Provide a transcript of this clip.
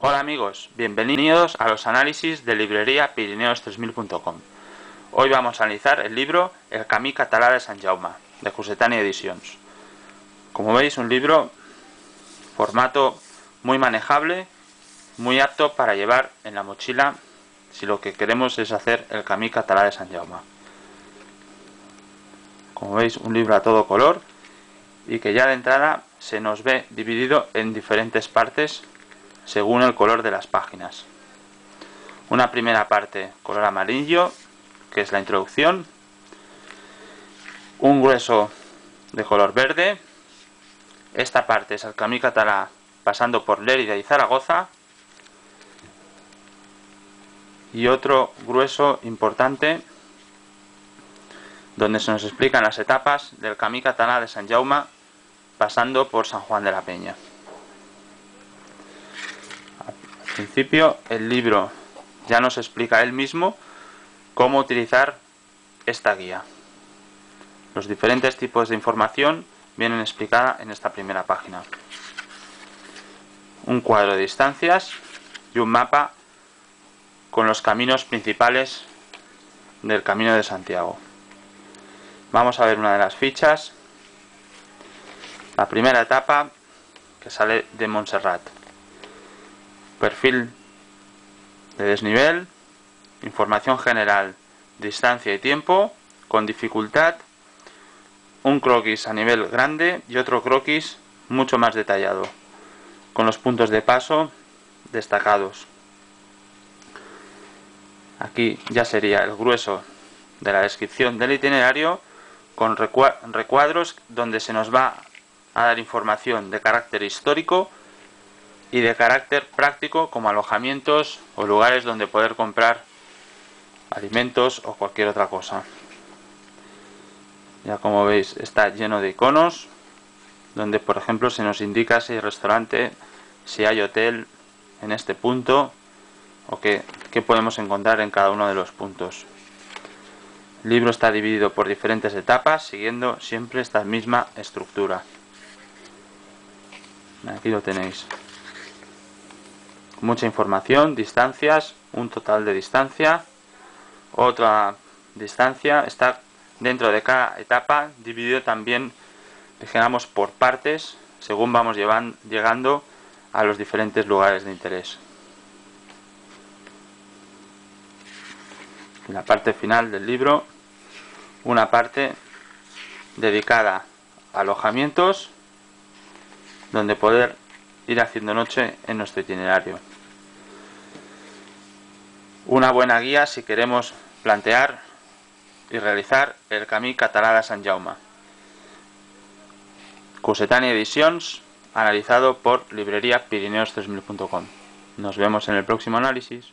Hola amigos, bienvenidos a los análisis de librería Pirineos3000.com. Hoy vamos a analizar el libro El Camí Català de Sant Jaume, de Cossetània Edicions. Como veis, un libro formato muy manejable, muy apto para llevar en la mochila si lo que queremos es hacer el Camí Català de Sant Jaume. Como veis, un libro a todo color y que ya de entrada se nos ve dividido en diferentes partes según el color de las páginas. Una primera parte color amarillo, que es la introducción, un grueso de color verde, esta parte es el Camí Català pasando por Lérida y Zaragoza, y otro grueso importante donde se nos explican las etapas del Camí Català de Sant Jaume pasando por San Juan de la Peña. Al principio el libro ya nos explica él mismo cómo utilizar esta guía. Los diferentes tipos de información vienen explicadas en esta primera página. Un cuadro de distancias y un mapa con los caminos principales del Camino de Santiago. Vamos a ver una de las fichas. La primera etapa, que sale de Montserrat. Perfil de desnivel, información general, distancia y tiempo, con dificultad, un croquis a nivel grande y otro croquis mucho más detallado, con los puntos de paso destacados. Aquí ya sería el grueso de la descripción del itinerario, con recuadros donde se nos va a dar información de carácter histórico y de carácter práctico, como alojamientos o lugares donde poder comprar alimentos o cualquier otra cosa. Ya como veis está lleno de iconos donde por ejemplo se nos indica si hay restaurante, si hay hotel en este punto o qué podemos encontrar en cada uno de los puntos. El libro está dividido por diferentes etapas siguiendo siempre esta misma estructura. Aquí lo tenéis. Mucha información, distancias, un total de distancia, otra distancia, está dentro de cada etapa dividido también, dijéramos, por partes según vamos llegando a los diferentes lugares de interés. En la parte final del libro, una parte dedicada a alojamientos donde poder ir haciendo noche en nuestro itinerario. Una buena guía si queremos plantear y realizar el Camí Català de Sant Jaume. Cossetània Edicions, analizado por librería Pirineos3000.com. Nos vemos en el próximo análisis.